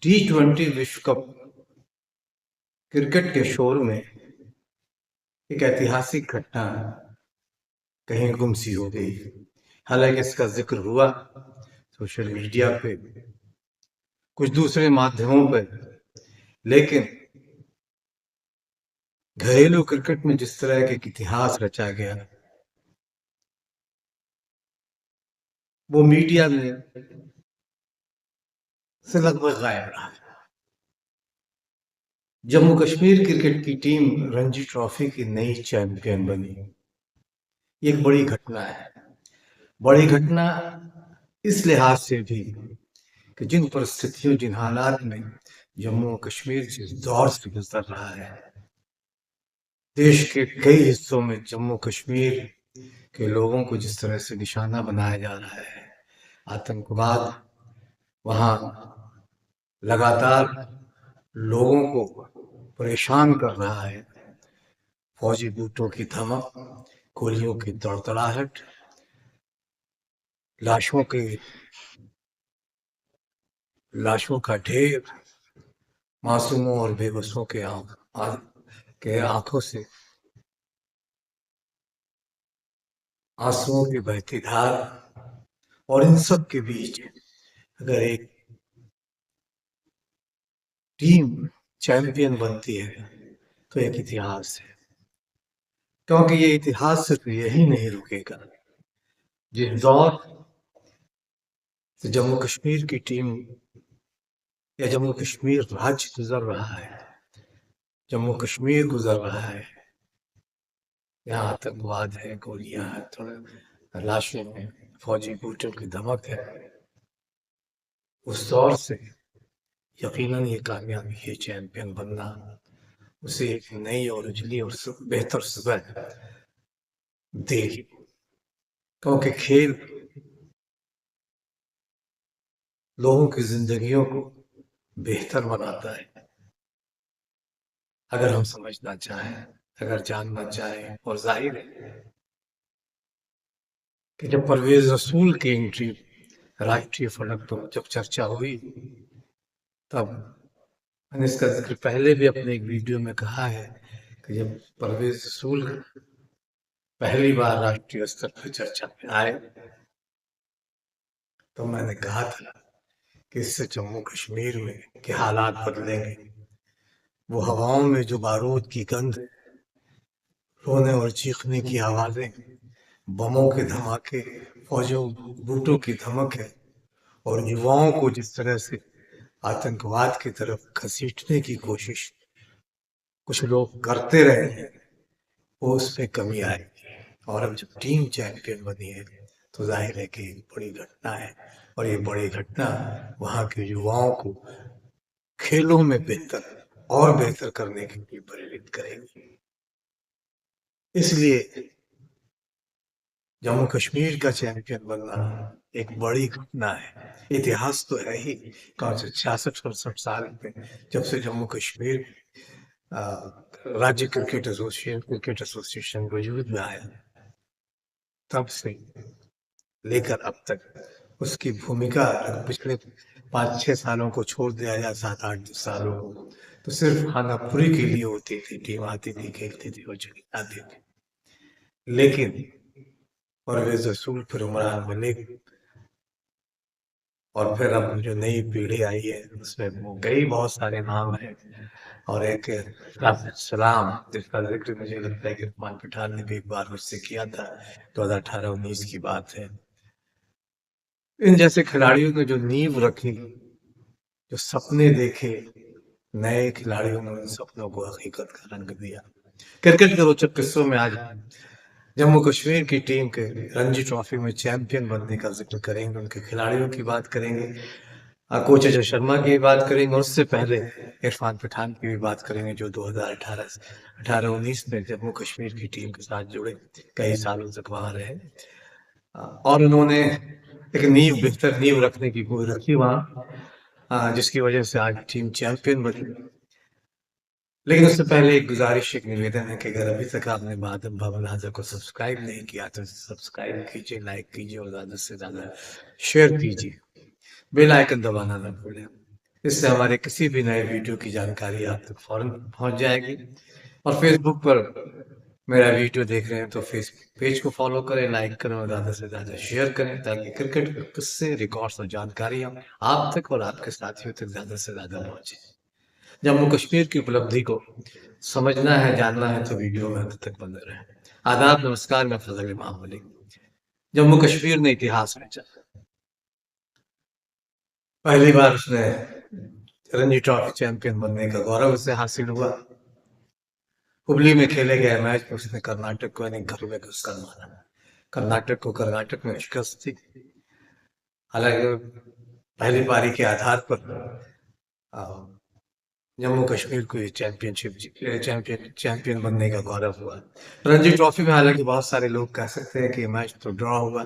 T20 विश्व cup cricket के शोर में एक ऐतिहासिक घटना कहीं गुमसी हो गई। हालांकि इसका जिक्र हुआ सोशल मीडिया पे, कुछ दूसरे माध्यमों पर, लेकिन घरेलू क्रिकेट में जिस तरह के एक इतिहास रचा गया वो मीडिया में से लगभग गायब रहा। जम्मू कश्मीर क्रिकेट की टीम रणजी ट्रॉफी की नई चैंपियन बनी। ये एक बड़ी घटना है। बड़ी घटना इस लिहाज से भी कि जिन परिस्थितियों, जिन हालात में जम्मू कश्मीर जिस दौर से गुजर रहा है, देश के कई हिस्सों में जम्मू कश्मीर के लोगों को जिस तरह से निशाना बनाया जा रहा है, आतंकवाद वहां लगातार लोगों को परेशान कर रहा है, फौजी बूटों की धमक, गोलियों की तड़तड़ाहट, लाशों का ढेर, मासूमों और बेबसों के आंखों से आंसुओं की बहती धार, और इन सब के बीच अगर एक टीम चैंपियन बनती है तो एक इतिहास है। क्योंकि ये इतिहास सिर्फ यही नहीं रुकेगा। जिस दौर से जम्मू कश्मीर की टीम या जम्मू कश्मीर राज्य गुजर रहा है, जम्मू कश्मीर गुजर रहा है, यहाँ आतंकवाद है, गोलियां हैं, थोड़े लाशें हैं, फौजी बूटों की धमक है, उस दौर से यकीनन ये कामयाबी है, चैंपियन बनना उसे एक नई और उजली और बेहतर सुबह देगी। क्योंकि खेल लोगों की जिंदगियों को बेहतर बनाता है, अगर हम समझना चाहें, अगर जानना चाहें। और जाहिर है कि जब परवेज रसूल की एंट्री राष्ट्रीय फलक पर जब चर्चा हुई, तब मैंने इसका जिक्र पहले भी अपने एक वीडियो में कहा है कि जब परवेज रसूल पहली बार राष्ट्रीय स्तर पर चर्चा में आए तो मैंने कहा था कि इससे जम्मू कश्मीर में के हालात बदलेंगे। वो हवाओं में जो बारूद की गंध, रोने और चीखने की आवाजें, बमों के धमाके, फौजों बूटों की धमक है, और युवाओं को जिस तरह से आतंकवाद की तरफ घसीटने की कोशिश कुछ लोग करते रहे हैं, वो उसमें कमी आएगी। और अब जब टीम चैंपियन बनी है तो जाहिर है कि एक बड़ी घटना है, और ये बड़ी घटना वहां के युवाओं को खेलों में बेहतर और बेहतर करने के लिए प्रेरित करेगी। इसलिए जम्मू कश्मीर का चैंपियन बनना एक बड़ी घटना है। इतिहास तो है ही, कौन से 66-67 साल में जब से जम्मू कश्मीर राज्य क्रिकेट एसोसिएशन वजूद में आया, तब से लेकर अब तक उसकी भूमिका पिछले 5-6 सालों को छोड़ दिया जाए, 7-8 सालों को, तो सिर्फ खानापुरी के लिए होती थी। टीम आती थी, खेलती थी और चली जाती थी। लेकिन परवेज रसूल, फिर उमरान मलिक, और फिर अब जो नई पीढ़ी आई है उसमें वो कई बहुत सारे नाम हैं, और एक सलाम जिसका जिक्र मुझे लगता है कि इरफान पठान ने भी एक बार मुझसे किया था, 2018-19 की बात है। इन जैसे खिलाड़ियों ने जो नींव रखी, जो सपने देखे, नए खिलाड़ियों ने उन सपनों को हकीकत का रंग दिया। क्रिकेट के रोचक किस्सों में आज जम्मू कश्मीर की टीम के रणजी ट्रॉफी में चैंपियन बनने का जिक्र करेंगे, उनके खिलाड़ियों की बात करेंगे, कोच अजय शर्मा की भी बात करेंगे, और उससे पहले इरफान पठान की भी बात करेंगे, जो 2018-19 में जम्मू कश्मीर की टीम के साथ जुड़े, कई सालों तक वहां रहे, और उन्होंने एक बेहतर नींव रखने की कोशिश रखी वहां, जिसकी वजह से आज टीम चैंपियन बनी। लेकिन उससे पहले एक गुजारिश, एक निवेदन है कि अगर अभी तक आपने बादम भवन हाजा को सब्सक्राइब नहीं किया तो सब्सक्राइब कीजिए, लाइक कीजिए और ज्यादा से ज्यादा शेयर कीजिए, बेल आइकन दबाना ना भूलें। इससे हमारे किसी भी नए वीडियो की जानकारी आप तक फौरन पहुंच जाएगी। और फेसबुक पर मेरा वीडियो देख रहे हैं तो फेसबुक पेज को फॉलो करें, लाइक करें और ज़्यादा से ज़्यादा शेयर करें, ताकि क्रिकेट के किस्से, रिकॉर्ड्स और जानकारियाँ आप तक और आपके साथियों तक ज़्यादा से ज़्यादा पहुँचे। जम्मू कश्मीर की उपलब्धि को समझना है, जानना है तो वीडियो में अंत तक बने रहें। आदाब, नमस्कार, मैं फजल इमाम मलिक। जम्मू कश्मीर ने इतिहास रचा। पहली बार उसने रणजी ट्रॉफी चैंपियन बनने का गौरव उसे हासिल हुआ। हुबली में खेले गए मैच में उसने कर्नाटक को यानी घर में घुसकर मारा। कर्नाटक को कर्नाटक में शिकस्त थी। हालांकि पहली पारी के आधार पर अ, जम्मू कश्मीर को ये चैंपियन बनने का गौरव हुआ। रणजी ट्रॉफी में हालांकि बहुत सारे लोग कह सकते हैं कि मैच तो ड्रॉ हुआ,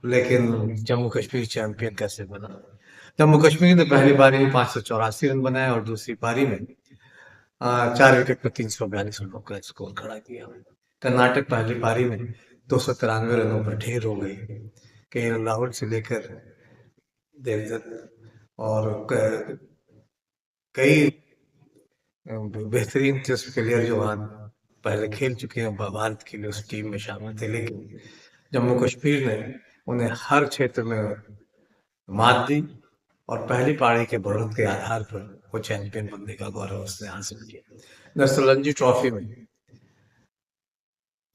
लेकिन जम्मू कश्मीर चैंपियन कैसे बना? जम्मू कश्मीर ने पहली पारी में 584 रन बनाए और दूसरी पारी में 4 विकेट पर 342 रनों का स्कोर खड़ा किया। कर्नाटक पहली पारी में 293 रनों पर ढेर हो गई। के राहुल से लेकर देवदत्त और कई बेहतरीन टेस्ट प्लेयर जो वहाँ पहले खेल चुके हैं भारत के लिए उस टीम में शामिल थे, लेकिन जम्मू कश्मीर ने उन्हें हर क्षेत्र में मात दी और पहली पारी के बढ़त के आधार पर वो चैंपियन बनने का गौरव उसने हासिल किया। दरअसल रणजी ट्रॉफी में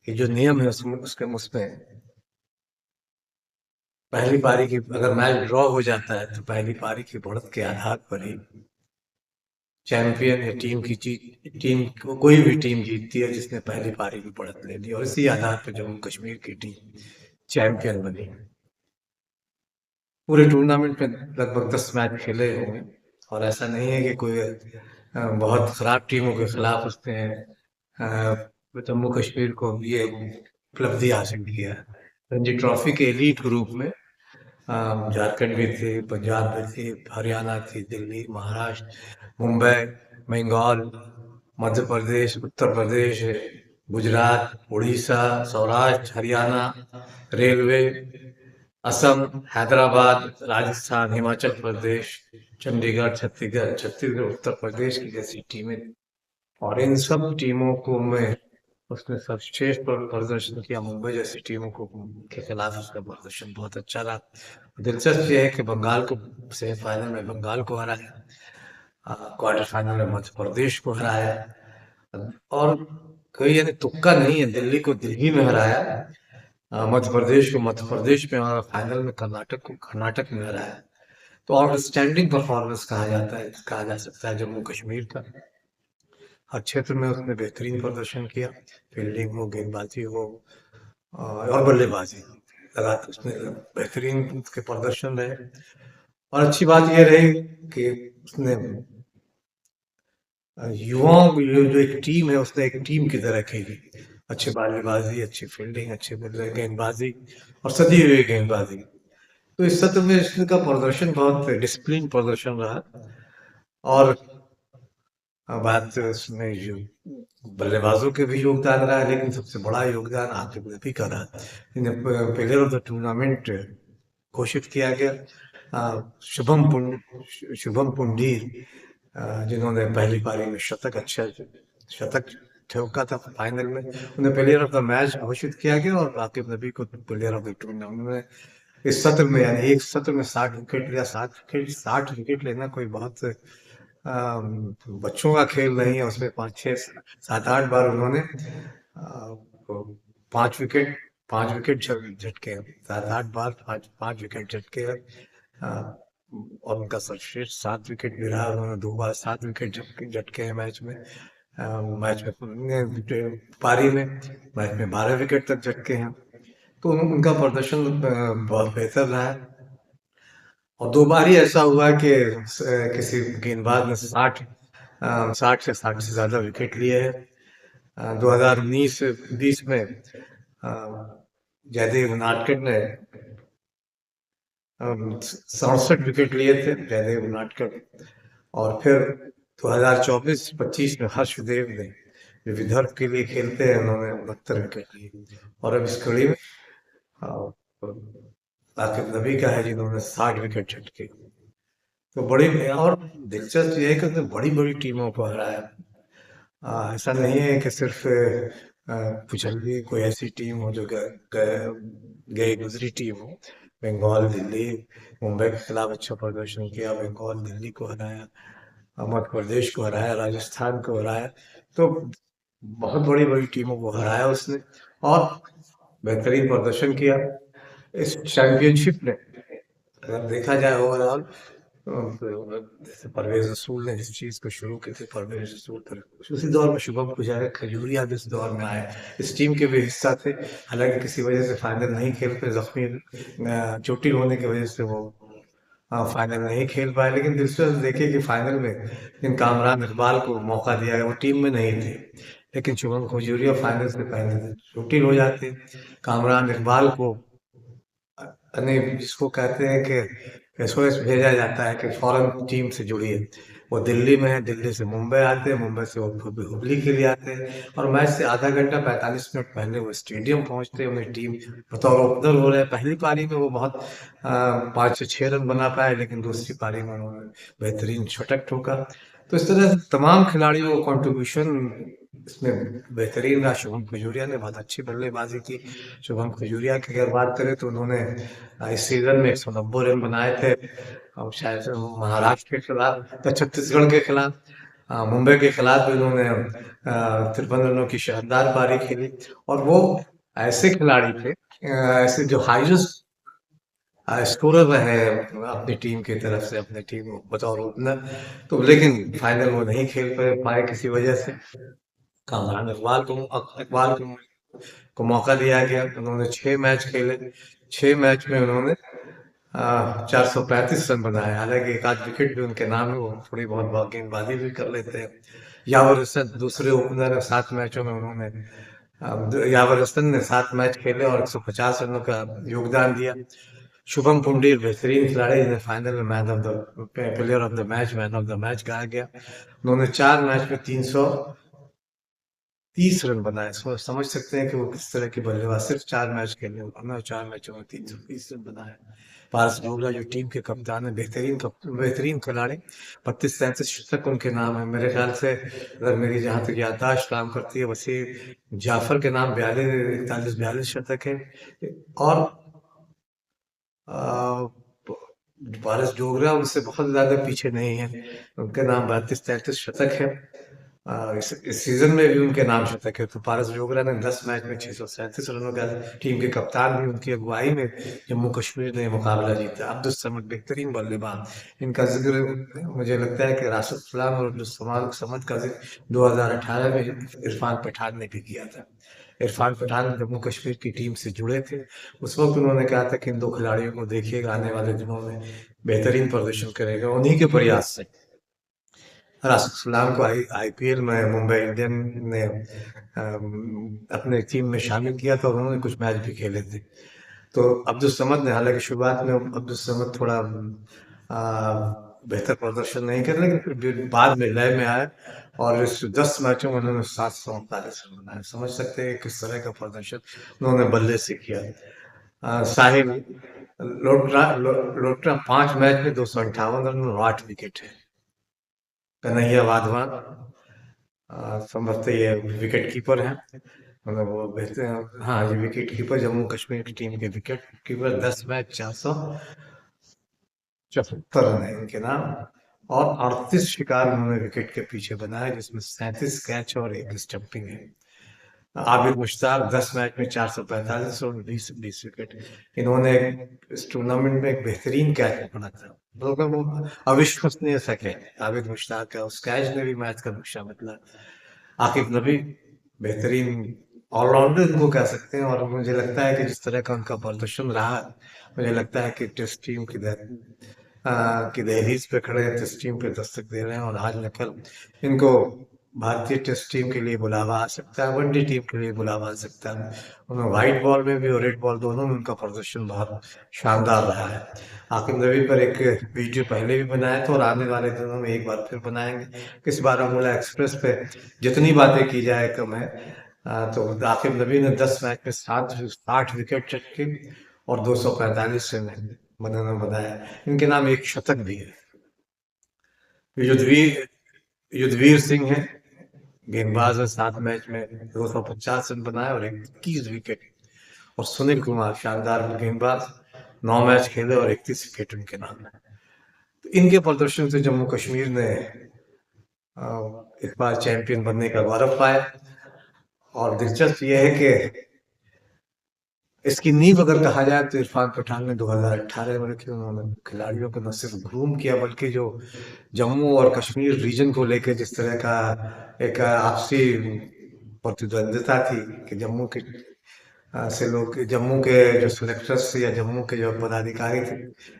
ये जो नियम है उसमें पहली पारी की अगर मैच ड्रॉ हो जाता है तो पहली पारी की बढ़त के आधार पर ही चैंपियन या टीम को कोई भी टीम जीतती है जिसने पहली पारी की बढ़त ले ली, और इसी आधार पर जम्मू कश्मीर की टीम चैंपियन बनी। पूरे टूर्नामेंट में लगभग 10 मैच खेले होंगे और ऐसा नहीं है कि कोई बहुत खराब टीमों के खिलाफ उसने जम्मू कश्मीर को ये उपलब्धि हासिल किया है। रणजी ट्रॉफी के एलीट ग्रुप में झारखंड भी थे, पंजाब भी थे, हरियाणा थी, दिल्ली, महाराष्ट्र, मुंबई, बंगाल, मध्य प्रदेश, उत्तर प्रदेश, गुजरात, उड़ीसा, सौराष्ट्र, हरियाणा, रेलवे, असम, हैदराबाद, राजस्थान, हिमाचल प्रदेश, चंडीगढ़, छत्तीसगढ़, उत्तर प्रदेश की जैसी टीमें, और इन सब टीमों को में उसने सर्वश्रेष्ठ प्रदर्शन किया। मुंबई जैसी टीमों को के खिलाफ उसका प्रदर्शन बहुत अच्छा रहा। दिलचस्प यह है कि बंगाल को सेमीफाइनल में बंगाल को हराया, क्वार्टर फाइनल में मध्य प्रदेश को हराया, और कोई यानी तुक्का नहीं है, दिल्ली को दिल्ली में हराया, मध्य प्रदेश को मध्य प्रदेश में, और फाइनल में कर्नाटक को कर्नाटक में हराया। तो आउटस्टैंडिंग परफॉर्मेंस कहा जा सकता है जम्मू कश्मीर का। हर क्षेत्र में उसने बेहतरीन प्रदर्शन किया, फील्डिंग हो, गेंदबाजी हो और बल्लेबाजी, लगातार उसने बेहतरीन उसके प्रदर्शन रहे। और अच्छी बात यह रही कि उसने युवाओं की जो एक टीम है उसने एक टीम की तरह खेली। अच्छी बल्लेबाजी, अच्छी फील्डिंग, अच्छी गेंदबाजी और सदी हुई गेंदबाजी। तो इस सत्र में इसका प्रदर्शन बहुत डिसिप्लिन प्रदर्शन रहा। और बात उसमें जो बल्लेबाजों के भी योगदान रहा है, लेकिन सबसे बड़ा योगदान आतिफ नबी का रहा। प्लेयर ऑफ द टूर्नामेंट घोषित किया गया। शुभम पुंडीर, जिन्होंने पहली पारी में शतक ठोका था फाइनल में, उन्हें प्लेयर ऑफ द मैच घोषित किया गया, और आतिफ नबी को प्लेयर ऑफ द टूर्नामेंट में इस सत्र में, यानी एक सत्र में 60 विकेट लिया। 60 विकेट लेना कोई बहुत बच्चों का खेल नहीं है। उसमें 5 6 7 8 बार उन्होंने 5 विकेट 5 विकेट झटके, 7 8 बार 5 विकेट झटके, और उनका सर्वश्रेष्ठ 7 विकेट भी रहा। उन्होंने 2 बार 7 विकेट झटके हैं मैच में। पारी में मैच में 12 विकेट तक झटके हैं। तो उनका प्रदर्शन बहुत बेहतर रहा है। और 2 बार ही ऐसा हुआ कि किसी गेंदबाज ने 60 से ज्यादा विकेट लिए हैं। 2019-20 में जयदेव उनादकट ने 67 विकेट लिए थे, जयदेव उनादकट। और फिर 2024-25 में हर्षदेव ने, जो विदर्भ के लिए खेलते हैं, उन्होंने 69 विकेट लिए। और अब इस कड़ी में आकिब नबी का है, जिन्होंने 60 विकेट झटके। तो बड़ी और दिलचस्प ये है कि उसने बड़ी-बड़ी टीमों को हराया। ऐसा नहीं है कि सिर्फ पिछली कोई ऐसी टीम हो जो गई गुजरी टीम हो। बंगाल, दिल्ली, मुंबई के खिलाफ अच्छा प्रदर्शन किया, बंगाल दिल्ली को हराया, मध्य प्रदेश को हराया, राजस्थान को हराया। तो बहुत बड़ी-बड़ी टीमों को हराया उसने और बेहतरीन प्रदर्शन किया। इस चैंपियनशिप में अगर देखा जाए ओवरऑल, जैसे परवेज रसूल ने जिस चीज को शुरू की थी, परवेज रसूल पर उसी दौर में शुभम पुजारा, खजूरिया भी इस दौर में आए, इस टीम के भी हिस्सा थे। हालांकि किसी वजह से फाइनल नहीं खेल पाए, जख्मी चोटिल होने की वजह से वो फाइनल नहीं खेल पाए। लेकिन दिलचस्प देखिए कि फाइनल में जिन कामरान इकबाल को मौका दिया गया वो टीम में नहीं थे, लेकिन शुभम खजूरिया फाइनल से पहले चोटिल हो जाते। कामरान इकबाल को नहीं, जिसको कहते हैं कि एसओएस भेजा जाता है कि फॉरेन टीम से जुड़िए। वो दिल्ली में है, दिल्ली से मुंबई आते हैं, मुंबई से वो हुबली के लिए आते हैं और मैच से आधा घंटा 45 मिनट पहले वो स्टेडियम पहुंचते हैं। उन्हें टीम बतौर ओपनर हो रहे हैं। पहली पारी में वो बहुत 5 से 6 रन बना पाए, लेकिन दूसरी पारी में उन्होंने बेहतरीन शतक ठोका। तो इस तरह से तमाम खिलाड़ियों को कंट्रीब्यूशन इसमें बेहतरीन रहा। शुभम खजूरिया ने बहुत अच्छी बल्लेबाजी की। शुभम खजूरिया की अगर बात करें तो उन्होंने इस सीजन में 190 रन बनाए थे और शायद से महाराष्ट्र के खिलाफ या छत्तीसगढ़ के खिलाफ, मुंबई के खिलाफ भी उन्होंने 53 रनों की शानदार पारी खेली। और वो ऐसे खिलाड़ी थे, ऐसे जो हाईएस्ट स्कोरर रहे अपनी टीम की तरफ से, अपनी टीम को बतौर ओपनर। तो लेकिन फाइनल वो नहीं खेल पाए किसी वजह से। कामरान इकबाल को मौका दिया गया। उन्होंने 6 मैच खेले, 6 मैच में उन्होंने 435 रन बनाए। हालांकि एक आध विकेट भी उनके नाम है, वो थोड़ी बहुत गेंदबाजी भी कर लेते हैं। यावर हसन दूसरे ओपनर है। 7 मैचों में उन्होंने यावर हसन ने 7 मैच खेले और 150 रनों का योगदान दिया। शुभम पुंडीर बेहतरीन खिलाड़ी, जिन्हें फाइनल में man of the player of the match, man of the match कहा गया। उन्होंने 4 मैच में 330 रन बनाए। समझ सकते हैं कि वो किस तरह की बल्लेबाज, सिर्फ 4 मैच खेले उन्होंने, 4 मैचों में 330 रन बनाए। पारस डोगरा जो टीम के कप्तान है, बेहतरीन खिलाड़ी, 32-33 शतक उनके नाम है। मेरे ख्याल से अगर मेरी जहाँ तक याददाश्त काम करती है, वसीम जाफर के नाम 42 शतक है। और पारस डोगरा उनसे बहुत ज्यादा पीछे नहीं है, उनके नाम 32-33 शतक है। इस सीजन में भी उनके नाम शतक है। तो पारस डोगरा ने 10 मैच में 637 रनों का, टीम के कप्तान भी उनकी अगुवाई में जम्मू कश्मीर ने मुकाबला जीता। अब्दुल समद बेहतरीन बल्लेबाज, इनका जिक्र मुझे लगता है कि राशिद सलाम और अब्दुल समद का जिक्र 2018 में इरफान पठान ने भी किया था। इरफान पठान जम्मू कश्मीर की टीम से जुड़े थे। उस वक्त उन्होंने कहा था कि इन 2 खिलाड़ियों को देखिएगा, आने वाले दिनों में बेहतरीन प्रदर्शन करेगा। उन्हीं के प्रयास से राशिद सलाम को आईपीएल में मुंबई इंडियन ने अपने टीम में शामिल किया था और उन्होंने कुछ मैच भी खेले थे। तो अब्दुल समद ने, हालांकि शुरुआत में अब्दुल समद थोड़ा बेहतर प्रदर्शन नहीं कर, लेकिन फिर बाद में लय में आया और इस 10 मैचों में उन्होंने 739 रन बनाए। समझ सकते हैं किस तरह का प्रदर्शन उन्होंने बल्ले से किया। साहिल लोट्रा 5 मैच में 258 रन और 8 विकेट है। कन्हैया वाधवान संभवतः ये विकेट कीपर है, मतलब वो बेहतर, हाँ ये विकेट कीपर, जम्मू कश्मीर की टीम के विकेट कीपर। 10 मैच 474 रन है इनके नाम और 38 शिकार उन्होंने विकेट के पीछे बनाए, जिसमें 37 कैच और 1 स्टंपिंग है। आबिद मुश्ताक 10 मैच में 445 और 20 विकेट। इन्होंने इस टूर्नामेंट में एक बेहतरीन कैच पकड़ा था, मतलब वो अविश्वसनीय सा कैच आबिद मुश्ताक का, उस कैच ने भी मैच का नक्शा बदला। आकिब नबी बेहतरीन ऑलराउंडर इनको कह सकते हैं और मुझे लगता है कि जिस तरह का उनका प्रदर्शन रहा, मुझे लगता है कि टेस्ट टीम की दहलीज पे खड़े हैं, टेस्ट टीम पे दस्तक दे रहे हैं और आज न कल इनको भारतीय टेस्ट टीम के लिए बुलावा आ सकता है, वनडे टीम के लिए बुलावा आ सकता है। उन्होंने व्हाइट बॉल में भी और रेड बॉल दोनों में उनका प्रदर्शन बहुत शानदार रहा है। आकिब नबी पर एक वीडियो पहले भी बनाया था और आने वाले दिनों में एक बार फिर बनाएंगे। किस बारामूला एक्सप्रेस पे जितनी बातें की जाए कम है। तो आकिब नबी ने 10 मैच में 60 विकेट चटके और 245 रन बनाया। इनके नाम एक शतक भी है। युद्धवीर युद्धवीर सिंह है, गेंदबाज है, 7 मैच में 250 रन बनाए और 21 विकेट। और सुनील कुमार शानदार गेंदबाज, 9 मैच खेले और 31 विकेट उनके नाम है। तो इनके प्रदर्शन से जम्मू कश्मीर ने इस बार चैंपियन बनने का गौरव पाया। और दिलचस्प यह है कि इसकी नींव अगर कहा जाए तो इरफान पठान ने 2018 में रखी। उन्होंने खिलाड़ियों को न सिर्फ ग्रूम किया बल्कि जो जम्मू और कश्मीर रीजन को लेकर जिस तरह का एक आपसी प्रतिद्वंदिता थी कि जम्मू के से लोग, जम्मू के जो सिलेक्टर्स थे या जम्मू के जो पदाधिकारी थे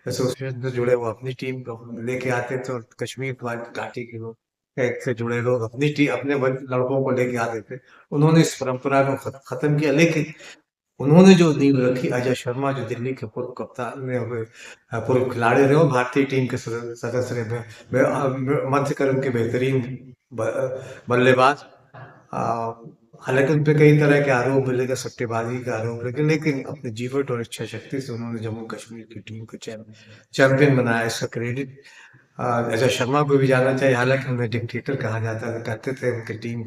एसोसिएशन से जुड़े, वो अपनी टीम को लेके आते थे, और कश्मीर घाटी के लोग से जुड़े लोग अपनी टीम, अपने लड़कों को लेके आते थे। उन्होंने इस परंपरा को खत्म किया, लेकिन उन्होंने जो नींव रखी, अजय शर्मा जो दिल्ली के पूर्व कप्तान ने, पूर्व खिलाड़ी रहे, और भारतीय टीम के सदस्य रहे, मध्यक्रम के बेहतरीन बल्लेबाज। हालांकि उन पे कई तरह के आरोप मिलेगा, सट्टेबाजी का आरोप, लेकिन अपने जीवट और इच्छा शक्ति से उन्होंने जम्मू कश्मीर की टीम को चैंपियन बनाया। इसका क्रेडिट अजय शर्मा को भी जाना चाहिए। हालांकि उन्हें डिक्टेटर कहा जाता था, कहते थे उनकी टीम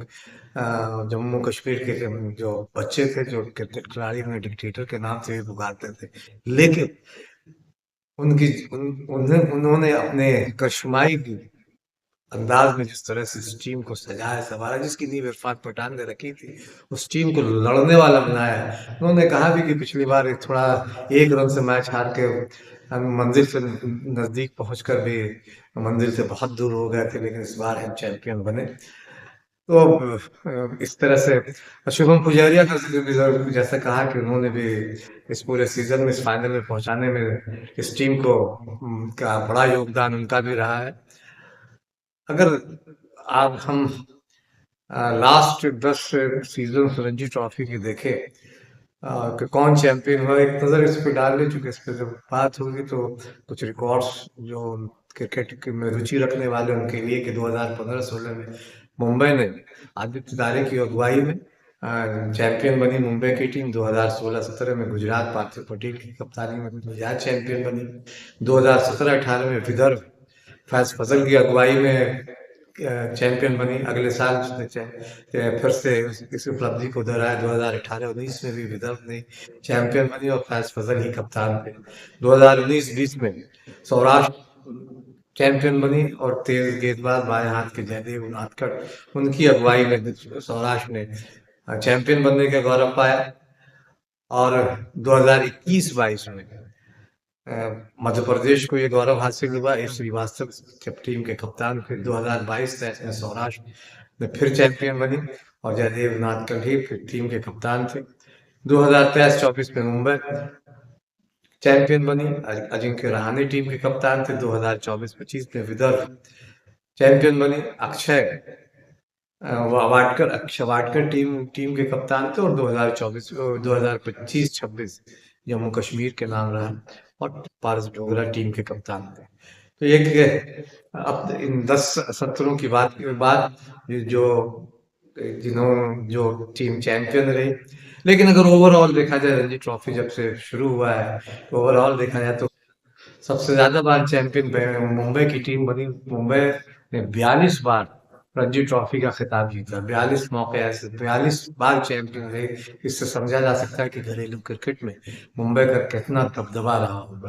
जम्मू कश्मीर के जो बच्चे थे, जो क्रिकेट खिलाड़ी, उन्हें डिक्टेटर के नाम से भी पुकारते थे। लेकिन उन्होंने अपने कश्माई अंदाज में जिस तरह से इस टीम को सजाया संवारा, जिसकी नींव इरफान पठान ने रखी थी, उस टीम को लड़ने वाला बनाया। उन्होंने कहा भी कि पिछली बार थोड़ा 1 रन से मैच हार के हम मंजिल से नजदीक पहुंचकर भी मंजिल से बहुत दूर हो गए थे, लेकिन इस बार हम चैंपियन बने। तो इस तरह से शुभम पुजारिया का जैसा कहा कि उन्होंने भी इस पूरे सीजन में, इस फाइनल में पहुंचाने में इस टीम को का बड़ा योगदान उनका भी रहा है। अगर आप हम लास्ट 10 सीजन रणजी ट्रॉफी की देखें कि कौन चैंपियन हुआ, एक नजर इस पे डाल ले, चुके इस पे जब बात होगी तो कुछ रिकॉर्ड्स जो क्रिकेट में रुचि रखने वाले उनके लिए, कि 2015-16 में मुंबई ने आदित्य तारे की अगुवाई में चैंपियन बनी मुंबई की टीम। 2016-17 में गुजरात पार्थिव पटेल की कप्तानी में गुजरात चैंपियन बनी। 2017-18 में विदर्भ फैज फजल की अगुवाई में चैंपियन बनी। अगले साल उसने फिर से इस उपलब्धि को दोहराया। 2018-19 में भी विदर्भ ने चैंपियन बनी और फैज फजल ही कप्तान थे। 2019-20 में सौराष्ट्र चैंपियन बनी और तेज गेंदबाज बाएं हाथ के जयदेव उनादकड़, उनकी अगुवाई में सौराष्ट्र ने चैंपियन बनने का गौरव पाया। और 2021-22 में मध्य प्रदेश को ये गौरव हासिल हुआ। एस श्रीवास्तव जब टीम के कप्तान थे। 2022-23 में सौराष्ट्र में फिर चैंपियन बनी और जयदेव नादकड़ ही फिर टीम के कप्तान थे। 2023-24 में मुंबई चैंपियन बनी, अजिंक्य रहाणे टीम के कप्तान थे। 2024-25 में विदर्भ चैंपियन बनी, अक्षय वाडकर टीम के कप्तान थे। और 2025-26 जम्मू कश्मीर के नाम रहा और पारस डोगरा टीम के कप्तान थे। तो एक अब इन 10 सत्रों की बात के बाद जो टीम चैंपियन रही, लेकिन अगर ओवरऑल देखा जाए, रणजी ट्रॉफी जब से शुरू हुआ है, तो ओवरऑल देखा जाए तो सबसे ज्यादा बार चैंपियन मुंबई की टीम बनी। मुंबई ने 42 बार रणजी ट्रॉफी का खिताब जीता। 42 मौके ऐसे, 42 बार चैंपियन रहे। इससे समझा जा सकता है कि घरेलू क्रिकेट में मुंबई का कितना दबदबा रहा होगा।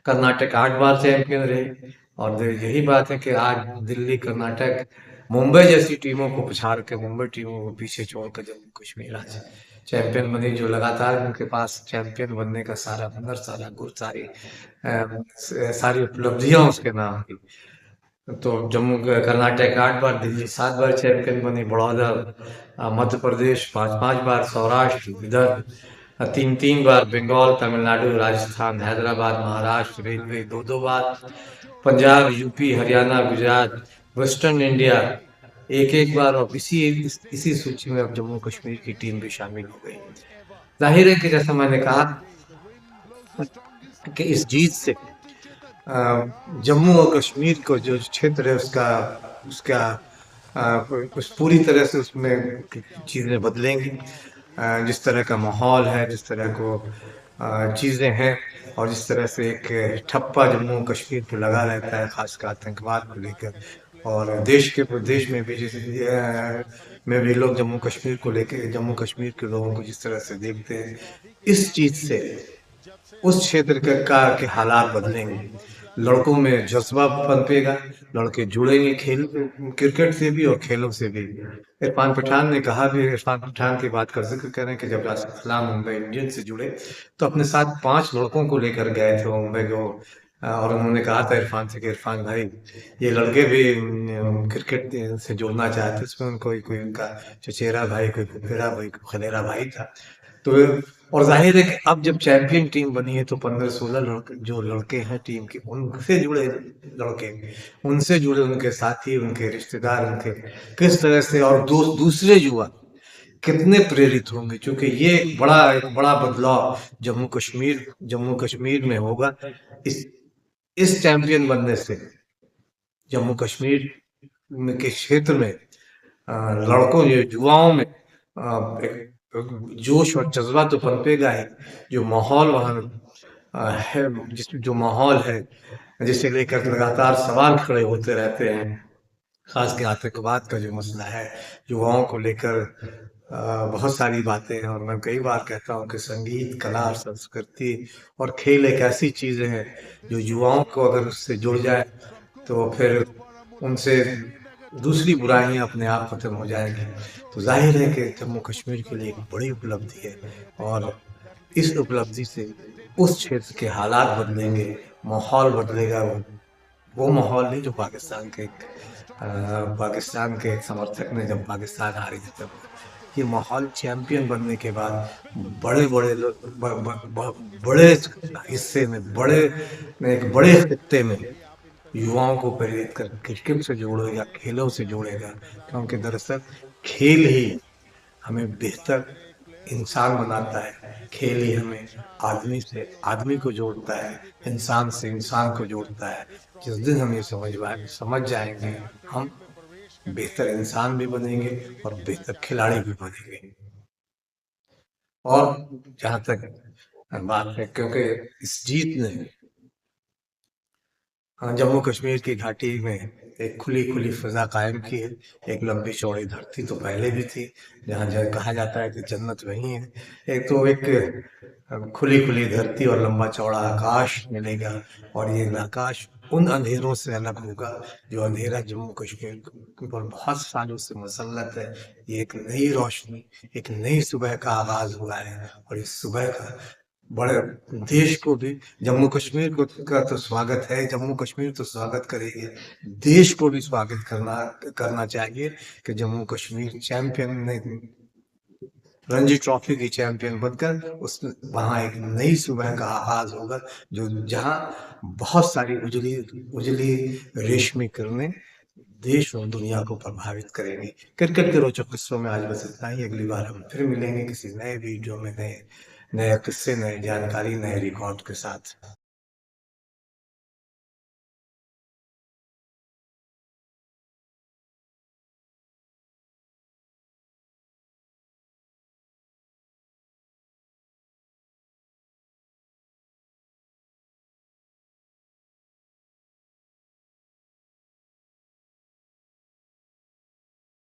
कर्नाटक 8 बार चैंपियन रहे। और यही बात है कि आज दिल्ली, कर्नाटक, मुंबई जैसी टीमों को पछाड़ के, मुंबई टीमों को पीछे छोड़कर जम्मू कश्मीर आज चैंपियन बनी, जो लगातार उनके पास चैंपियन बनने का सारा हुनर, सारा गुर, सारी उपलब्धियां उसके नाम की। तो जम्मू कर्नाटक 8 बार, दिल्ली 7 बार चैंपियन बनी, बड़ौदा, मध्य प्रदेश 5 बार, सौराष्ट्र, विदर्भ 3 बार, बंगाल, तमिलनाडु, राजस्थान, हैदराबाद, महाराष्ट्र, रेलवे 2 बार, Punjab, U P, Haryana, Gujarat, western India 1 बार। और इसी सूची में अब जम्मू कश्मीर की टीम भी शामिल हो गई। जाहिर है कि जैसा मैंने कहा कि इस जीत से जम्मू और कश्मीर को जो क्षेत्र है उसका उस पूरी तरह से उसमें चीज़ें बदलेंगी। जिस तरह का माहौल है, जिस तरह को चीज़ें हैं, और जिस तरह से एक ठप्पा जम्मू कश्मीर पे लगा रहता है, खासकर आतंकवाद को लेकर, और देश में भी में भी लोग जम्मू कश्मीर को लेके, जम्मू कश्मीर के लोगों को जिस तरह से देखते हैं, इस चीज से उस क्षेत्र के हालात बदलेंगे। लड़कों में जज्बा पनपेगा, लड़के जुड़ेंगे खेल क्रिकेट से भी और खेलों से भी। इरफान पठान ने कहा भी, इरफान पठान की बात का जिक्र करें कि जब राशिद सलाम मुंबई इंडियंस से जुड़े तो अपने साथ 5 लड़कों को लेकर गए थे मुंबई को, और उन्होंने कहा था इरफान से कि इरफान भाई, ये लड़के भी क्रिकेट से जुड़ना चाहते, इसमें उनको कोई उनका चचेरा भाई, कोई फुफेरा भाई, कोई खलेरा भाई था। तो और जाहिर है कि अब जब चैंपियन टीम बनी है तो 15-16 लड़के, जो लड़के हैं टीम के, उनसे जुड़े लड़के, उनसे जुड़े उनके साथी, उनके रिश्तेदार, उनके किस तरह से, और दूसरे युवा कितने प्रेरित होंगे, क्योंकि ये एक बड़ा बदलाव जम्मू कश्मीर में होगा इस चैंपियन बनने से। जम्मू कश्मीर के क्षेत्र में लड़कों, युवाओं में एक जोश और जज्बा तो पनपेगा ही। जो माहौल वहाँ है, जो माहौल है, जिसे लेकर लगातार सवाल खड़े होते रहते हैं, खास के आतंकवाद का जो मसला है, युवाओं को लेकर बहुत सारी बातें हैं। और मैं कई बार कहता हूँ कि संगीत, कला और संस्कृति और खेल एक ऐसी चीज़ें हैं जो युवाओं को अगर उससे जुड़ जाए तो फिर उनसे दूसरी बुराइयां अपने आप खत्म हो जाएंगी। तो जाहिर है कि जम्मू कश्मीर के लिए एक बड़ी उपलब्धि है, और इस उपलब्धि से उस क्षेत्र के हालात बदलेंगे, माहौल बदलेगा। वो माहौल नहीं जो पाकिस्तान के एक समर्थक ने, जब पाकिस्तान हारी थी तब, ये माहौल चैंपियन बनने के बाद बड़े बड़े लोग, बड़े हिस्से में, एक बड़े खित्ते में युवाओं को प्रेरित कर क्रिकेट से जोड़ेगा, खेलों से जोड़ेगा। क्योंकि दरअसल खेल ही हमें बेहतर इंसान बनाता है, खेल ही हमें आदमी से आदमी को जोड़ता है, इंसान से इंसान को जोड़ता है। जिस दिन हम ये समझ जाएंगे, हम बेहतर इंसान भी बनेंगे और बेहतर खिलाड़ी भी बनेंगे। और जहाँ तक बात है, क्योंकि इस जीत ने जम्मू कश्मीर की घाटी में एक खुली फिजा कायम की है। एक लंबी चौड़ी धरती तो पहले भी थी, जहाँ कहा जाता है कि जन्नत वही है। एक तो एक खुली धरती और लंबा चौड़ा आकाश मिलेगा, और ये आकाश उन अंधेरों से अलग होगा जो अंधेरा जम्मू कश्मीर पर बहुत सालों से मुसल्लत है। ये एक नई रोशनी, एक नई सुबह का आगाज हुआ है, और इस सुबह का बड़े देश को भी, जम्मू कश्मीर को का तो स्वागत है, जम्मू कश्मीर तो स्वागत करेगी, देश को भी स्वागत करना चाहिए कि जम्मू कश्मीर चैंपियन ने, रणजी ट्रॉफी की चैंपियन बनकर उस वहाँ एक नई सुबह का आगाज होगा, जो जहाँ बहुत सारी उजली रेशमी किरणें देश और दुनिया को प्रभावित करेंगी। क्रिकेट के रोचक किस्सों में आज बस इतना ही। अगली बार हम फिर मिलेंगे किसी नए वीडियो में, नए नए किस्से, नई जानकारी, नए रिकॉर्ड के साथ।